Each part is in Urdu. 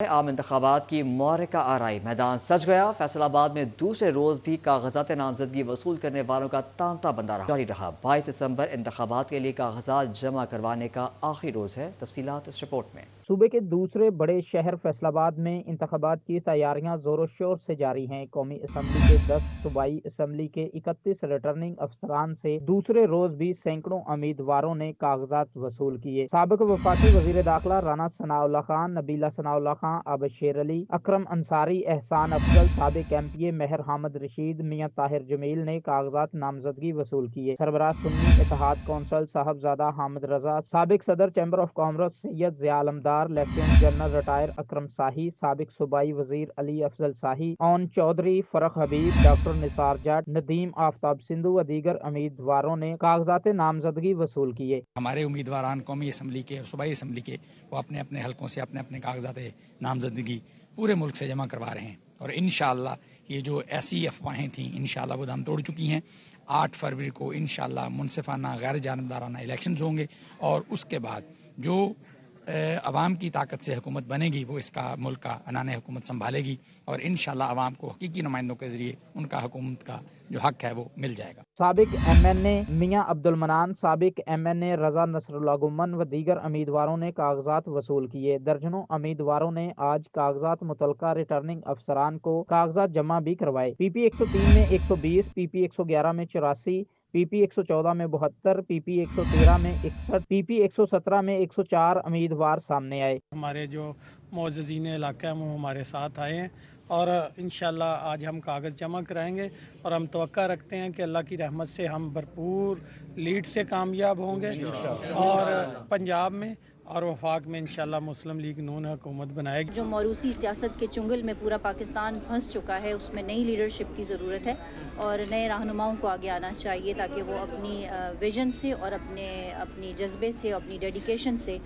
عام انتخابات کی معرکہ آرائی میدان سج گیا۔ فیصل آباد میں دوسرے روز بھی کاغذات نامزدگی وصول کرنے والوں کا تانتا بندہ جاری رہا۔ 22 دسمبر انتخابات کے لیے کاغذات جمع کروانے کا آخری روز ہے۔ تفصیلات اس رپورٹ میں۔ صوبے کے دوسرے بڑے شہر فیصل آباد میں انتخابات کی تیاریاں زور و شور سے جاری ہیں۔ قومی اسمبلی کے 10 صوبائی اسمبلی کے 31 ریٹرننگ افسران سے دوسرے روز بھی سینکڑوں امیدواروں نے کاغذات وصول کیے۔ سابق وفاقی وزیر داخلہ رانا ثناء اللہ خان، نبیلہ ثناء اللہ خان، عابد شیر علی، اکرم انصاری، احسان افضل، سابق ایم پی اے مہر حامد رشید، میاں طاہر جمیل نے کاغذات نامزدگی وصول کیے۔ سربراہ سنی اتحاد کونسل صاحبزادہ حامد رضا، سابق صدر chamber of commerce Syed Zia Alamdar, lieutenant general retired Akram Sahi, سابق صوبائی وزیر علی افضل ساہی، اون چودھری، فرق حبیب، ڈاکٹر نثار جٹ، ندیم آفتاب سندھو و دیگر امیدواروں نے کاغذات نامزدگی وصول کیے۔ ہمارے امیدواران قومی اسمبلی کے اور صوبائی اسمبلی کے وہ اپنے اپنے حلقوں سے اپنے اپنے کاغذات نامزدگی پورے ملک سے جمع کروا رہے ہیں، اور انشاءاللہ یہ جو ایسی افواہیں تھیں انشاءاللہ وہ دم توڑ چکی ہیں۔ 8 فروری کو انشاءاللہ منصفانہ غیر جانبدارانہ الیکشنز ہوں گے، اور اس کے بعد جو عوام کی طاقت سے حکومت بنے گی وہ اس کا ملک کا عنان حکومت سنبھالے گی، اور انشاءاللہ عوام کو حقیقی نمائندوں کے ذریعے ان کا حکومت کا جو حق ہے وہ مل جائے گا۔ سابق ایم این اے میاں عبد المنان، سابق ایم این اے رضا نصر اللہ گمن و دیگر امیدواروں نے کاغذات وصول کیے۔ درجنوں امیدواروں نے آج کاغذات متعلقہ ریٹرننگ افسران کو کاغذات جمع بھی کروائے۔ پی پی 103 میں 120، پی پی 111 میں 84، پی پی 114 میں 72، پی پی 113 میں 61، پی پی 117 میں 104 امیدوار سامنے آئے۔ ہمارے جو معززین علاقہ ہیں وہ ہمارے ساتھ آئے ہیں، اور انشاءاللہ آج ہم کاغذ جمع کرائیں گے، اور ہم توقع رکھتے ہیں کہ اللہ کی رحمت سے ہم بھرپور لیڈ سے کامیاب ہوں گے، اور پنجاب میں اور وفاق میں انشاءاللہ مسلم لیگ نون حکومت بنائے گی۔ جو موروثی سیاست کے چنگل میں پورا پاکستان پھنس چکا ہے، اس میں نئی لیڈرشپ کی ضرورت ہے، اور نئے رہنماؤں کو آگے آنا چاہیے تاکہ وہ اپنی ویژن سے اور اپنی جذبے سے، اپنی ڈیڈیکیشن سے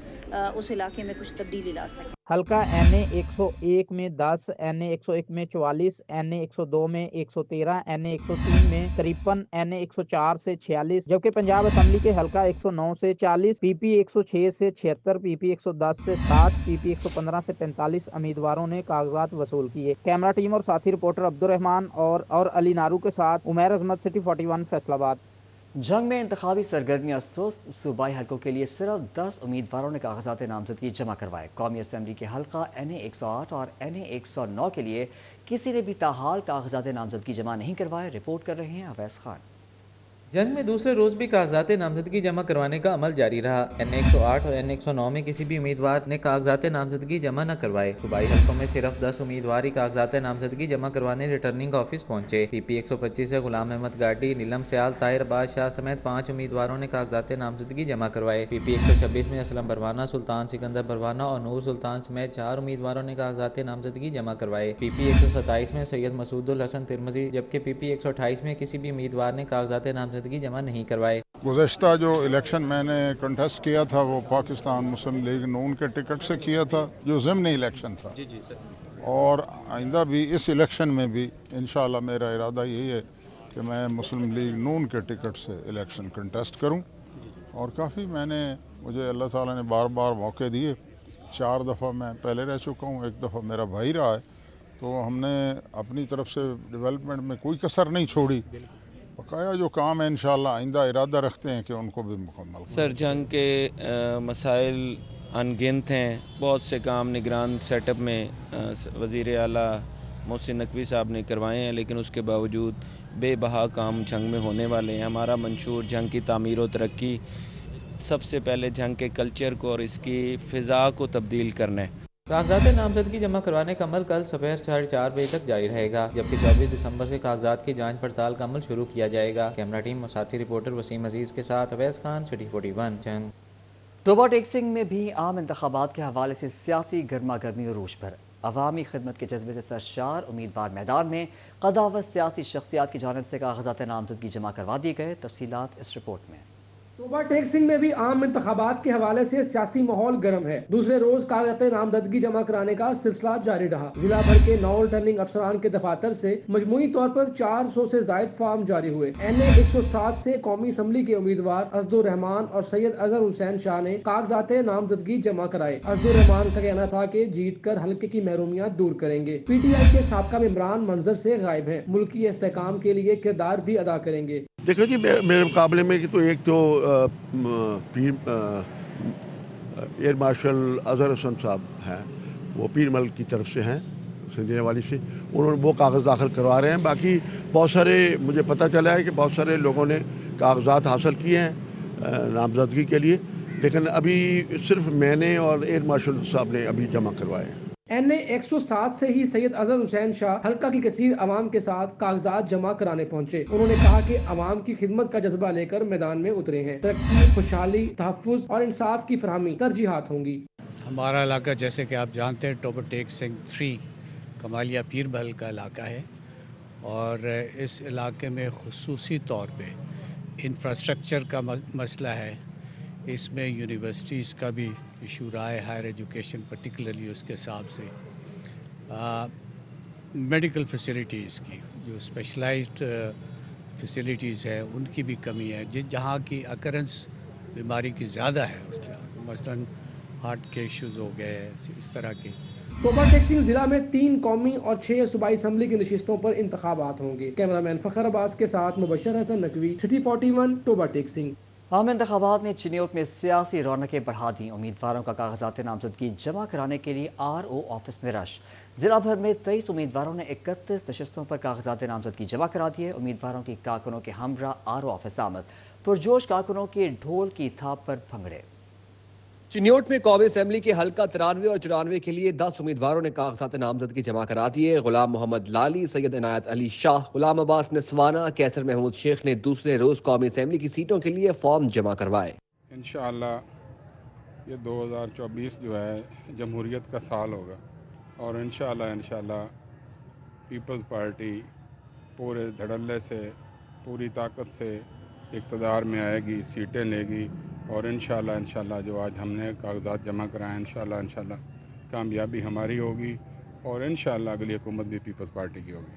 اس علاقے میں کچھ تبدیلی لا سکیں۔ حلقہ این اے 101 میں 10، این اے 101 میں 44، این اے 102 میں 113، این اے 103 میں 53، این اے 104 سے 46، جبکہ پنجاب اسمبلی کے حلقہ 109 سے 40، پی پی 106 سے 76، پی پی 110 سے 60، پی پی 115 سے 45 امیدواروں نے کاغذات وصول کیے۔ کیمرہ ٹیم اور ساتھی رپورٹر عبد الرحمان اور علی نارو کے ساتھ عمیر عظمت، سٹی 41 فیصل آباد۔ جنگ میں انتخابی سرگرمیاں سست، صوبائی حلقوں کے لیے صرف 10 امیدواروں نے کاغذات نامزدگی جمع کروائے۔ قومی اسمبلی کے حلقہ این اے 108 اور این اے 109 کے لیے کسی نے بھی تاحال کاغذات نامزدگی جمع نہیں کروائے۔ رپورٹ کر رہے ہیں اویس خان۔ جنگ میں دوسرے روز بھی کاغذات نامزدگی جمع کروانے کا عمل جاری رہا۔ این اے 108 اور این اے 109 میں کسی بھی امیدوار نے کاغذات نامزدگی جمع نہ کروائے۔ صوبائی حلقوں میں صرف 10 امیدوار ہی کاغذات نامزدگی جمع کروانے ریٹرننگ آفس پہنچے۔ پی پی 125 سے غلام احمد گاڈی، نیلم سیال، طاہر عباس شاہ سمیت 5 امیدواروں نے کاغذات نامزدگی جمع کروائے۔ پی پی 126 میں اسلم بروانہ، سلطان سکندر بروانہ اور نور سلطان سمیت 4 امیدواروں نے کاغذات نامزدگی جمع کروائے۔ پی پی 127 میں سید مسعود الحسن ترمذی، جبکہ پی پی 128 میں کسی بھی امیدوار نے کاغذات نامزدگی جمع نہیں کروائے۔ گزشتہ جو الیکشن میں نے کنٹیسٹ کیا تھا وہ پاکستان مسلم لیگ نون کے ٹکٹ سے کیا تھا، جو ضمنی الیکشن تھا، اور آئندہ بھی اس الیکشن میں بھی انشاءاللہ میرا ارادہ یہی ہے کہ میں مسلم لیگ نون کے ٹکٹ سے الیکشن کنٹیسٹ کروں، اور کافی مجھے اللہ تعالیٰ نے بار بار موقع دیے۔ 4 دفعہ میں پہلے رہ چکا ہوں، 1 دفعہ میرا بھائی رہا ہے، تو ہم نے اپنی طرف سے ڈیولپمنٹ میں کوئی کسر نہیں چھوڑی۔ بقایا جو کام ہے انشاءاللہ آئندہ ارادہ رکھتے ہیں کہ ان کو بھی مکمل کریں۔ سر، جنگ کے مسائل ان گنت ہیں، بہت سے کام نگران سیٹ اپ میں وزیر اعلیٰ محسن نقوی صاحب نے کروائے ہیں، لیکن اس کے باوجود بے بہا کام جنگ میں ہونے والے ہیں۔ ہمارا منشور جنگ کی تعمیر و ترقی، سب سے پہلے جنگ کے کلچر کو اور اس کی فضا کو تبدیل کرنا ہے۔ کاغذات نامزدگی جمع کروانے کا عمل کل صبح 4:30 بجے تک جاری رہے گا، جبکہ 24 دسمبر سے کاغذات کی جانچ پڑتال کا عمل شروع کیا جائے گا۔ کیمرہ ٹیم اور ساتھی رپورٹر وسیم عزیز کے ساتھ اویس خان، سٹی 41 جنگ۔ ٹوبا ٹیکسنگ میں بھی عام انتخابات کے حوالے سے سیاسی گرما گرمی عروج پر۔ عوامی خدمت کے جذبے سے سرشار امیدوار میدان میں، قداور سیاسی شخصیات کی جانب سے کاغذات نامزدگی جمع کروا دیے گئے۔ تفصیلات اس رپورٹ میں۔ صوبہ ٹیک سنگھ میں بھی عام انتخابات کے حوالے سے سیاسی ماحول گرم ہے۔ دوسرے روز کاغذات نامزدگی جمع کرانے کا سلسلہ جاری رہا۔ ضلع بھر کے 9 ریٹرننگ افسران کے دفاتر سے مجموعی طور پر 400 سے زائد فارم جاری ہوئے۔ NA 107 سے قومی اسمبلی کے امیدوار اسدالرحمان اور سید اظہر حسین شاہ نے کاغذات نامزدگی جمع کرائے۔ اسدالرحمان کا کہنا تھا کہ جیت کر حلقے کی محرومیات دور کریں گے۔ PTI کے سابقہ ممبران منظر سے غائب ہیں، ملکی استحکام کے لیے کردار بھی ادا کریں گے۔ دیکھو جی، میرے مقابلے میں تو ایک تو ایئر مارشل اظہر حسن صاحب ہیں، وہ پیر مل کی طرف سے ہیں، سنجے والی سے، انہوں نے وہ کاغذ داخل کروا رہے ہیں۔ باقی بہت سارے مجھے پتہ چلا ہے کہ بہت سارے لوگوں نے کاغذات حاصل کیے ہیں نامزدگی کے لیے، لیکن ابھی صرف میں نے اور ایئر مارشل صاحب نے ابھی جمع کروائے ہیں۔ NA 107 سے ہی سید اظہر حسین شاہ حلقہ کی کثیر عوام کے ساتھ کاغذات جمع کرانے پہنچے۔ انہوں نے کہا کہ عوام کی خدمت کا جذبہ لے کر میدان میں اترے ہیں۔ ترقی، خوشحالی، تحفظ اور انصاف کی فراہمی ترجیحات ہوں گی۔ ہمارا علاقہ جیسے کہ آپ جانتے ہیں ٹوبہ ٹیک سنگھ 3 کمالیہ پیر محل کا علاقہ ہے، اور اس علاقے میں خصوصی طور پہ انفراسٹرکچر کا مسئلہ ہے۔ اس میں یونیورسٹیز کا بھی ایشو رہا ہے، ہائر ایجوکیشن پرٹیکولرلی اس کے حساب سے، میڈیکل فیسلٹیز کی جو اسپیشلائزڈ فیسلٹیز ہے ان کی بھی کمی ہے، جہاں کی اکرنس بیماری کی زیادہ ہے، اس کا مثلاً ہارٹ کے ایشوز ہو گئے، اس طرح کے۔ صوبہ ٹیک سنگھ ضلع میں 3 قومی اور 6 صوبائی اسمبلی کی نشستوں پر انتخابات ہوں گے۔ کیمرامین فخر عباس کے ساتھ مبشر حسن نقوی، سٹی 41 صوبہ ٹیک سنگھ۔ عام انتخابات نے چنیوٹ میں سیاسی رونقیں بڑھا دیں۔ امیدواروں کا کاغذات نامزدگی جمع کرانے کے لیے RO آفس میں رش۔ ضلع بھر میں 23 امیدواروں نے 31 نشستوں پر کاغذات نامزدگی جمع کرا دیے۔ امیدواروں کی کارکنوں کے ہمراہ RO آفس آمد، پرجوش کارکنوں کے ڈھول کی تھاپ پر بھنگڑے۔ چنیوٹ میں قومی اسمبلی کے حلقہ 93 اور 94 کے لیے 10 امیدواروں نے کاغذات نامزدگی جمع کرا دیے۔ غلام محمد لالی، سید عنایت علی شاہ، غلام عباس نسوانہ، کیسر محمود شیخ نے دوسرے روز قومی اسمبلی کی سیٹوں کے لیے فارم جمع کروائے۔ انشاءاللہ یہ 2024 جو ہے جمہوریت کا سال ہوگا، اور انشاءاللہ پیپلز پارٹی پورے دھڑلے سے، پوری طاقت سے اقتدار میں آئے گی، سیٹیں لے گی، اور انشاءاللہ جو آج ہم نے کاغذات جمع کرائے انشاءاللہ کامیابی ہماری ہوگی، اور انشاءاللہ اگلی حکومت بھی پیپلز پارٹی کی ہوگی۔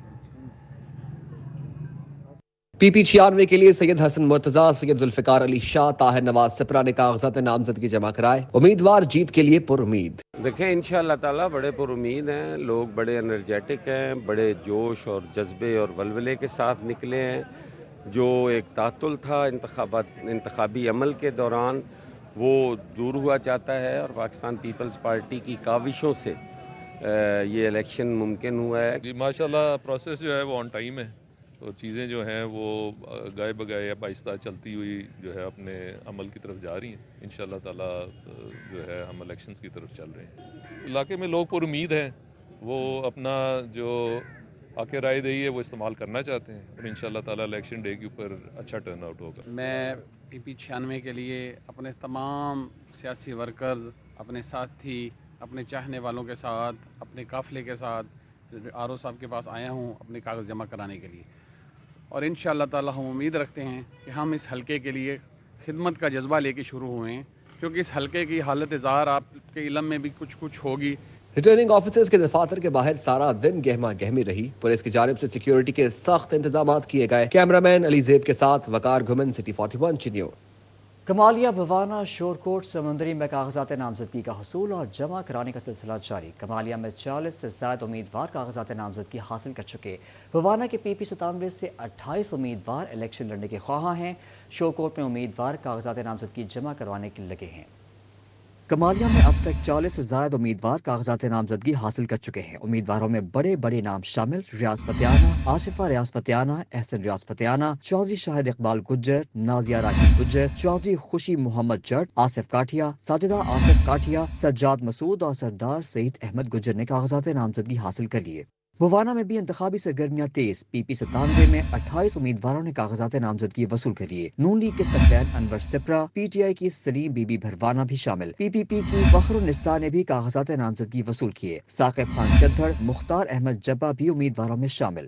PP 96 کے لیے سید حسن مرتضیٰ، سید ذوالفقار علی شاہ، طاہر نواز سپرا نے کاغذات نامزدگی جمع کرائے۔ امیدوار جیت کے لیے پر امید۔ دیکھیں انشاءاللہ تعالیٰ بڑے پر امید ہیں، لوگ بڑے انرجیٹک ہیں، بڑے جوش اور جذبے اور ولولے کے ساتھ نکلے ہیں۔ جو ایک تعطل تھا انتخابی عمل کے دوران وہ دور ہوا چاہتا ہے، اور پاکستان پیپلز پارٹی کی کاوشوں سے یہ الیکشن ممکن ہوا ہے۔ جی ماشاءاللہ پروسیس جو ہے وہ آن ٹائم ہے، تو چیزیں جو ہیں وہ گائے بگائے آہستہ چلتی ہوئی جو ہے اپنے عمل کی طرف جا رہی ہیں۔ انشاءاللہ تعالیٰ جو ہے ہم الیکشنز کی طرف چل رہے ہیں۔ علاقے میں لوگ پر امید ہیں، وہ اپنا جو حق رائے دہی ہے وہ استعمال کرنا چاہتے ہیں، اور انشاءاللہ تعالیٰ الیکشن ڈے کے اوپر اچھا ٹرن آؤٹ ہوگا۔ میں PP 96 کے لیے اپنے تمام سیاسی ورکرز، اپنے ساتھی، اپنے چاہنے والوں کے ساتھ، اپنے قافلے کے ساتھ RO صاحب کے پاس آیا ہوں اپنے کاغذ جمع کرانے کے لیے، اور انشاءاللہ تعالیٰ ہم امید رکھتے ہیں کہ ہم اس حلقے کے لیے خدمت کا جذبہ لے کے شروع ہوئے ہیں، کیونکہ اس حلقے کی حالت ظاہر آپ کے علم میں بھی کچھ ہوگی۔ ریٹرننگ آفیسرز کے دفاتر کے باہر سارا دن گہما گہمی رہی۔ پولیس کی جانب سے سیکیورٹی کے سخت انتظامات کیے گئے۔ کیمرامین علی زیب کے ساتھ وقار گھمن، سٹی 41 چنیوٹ۔ کمالیہ بھوانہ شور کوٹ سمندری میں کاغذات نامزدگی کا حصول اور جمع کرانے کا سلسلہ جاری۔ کمالیہ میں 40 سے زائد امیدوار کاغذات نامزدگی حاصل کر چکے۔ بھوانہ کے PP 97 سے 28 امیدوار الیکشن لڑنے کے خواہاں ہیں۔ شور کوٹ میں امیدوار کاغذات نامزدگی جمع کروانے کے لگے ہیں۔ کمالیہ میں اب تک 40 سے زائد امیدوار کاغذات نامزدگی حاصل کر چکے ہیں۔ امیدواروں میں بڑے بڑے نام شامل: ریاض فتیانہ، آصفہ ریاض فتیانہ، احسن ریاض فتیانہ، چودھری شاہد اقبال گجر، نازیہ راکھی گجر، چودھری خوشی محمد جٹ، آصف کاٹھیا، ساجدہ آصف کاٹھیا، سجاد مسعود اور سردار سعید احمد گجر نے کاغذات نامزدگی حاصل کر لیے۔ بھوانہ میں بھی انتخابی سرگرمیاں تیز۔ PP 97 میں 28 امیدواروں نے کاغذات نامزدگی وصول کر لیے۔ نون لیگ کے سفید انور سپرا، PTI کی سلیم بی بی بھروانہ بھی شامل۔ PPP کی فخر النساء نے بھی کاغذات نامزدگی وصول کیے۔ ثاقب خان چدھڑ، مختار احمد جبہ بھی امیدواروں میں شامل۔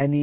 NE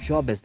24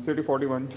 City 41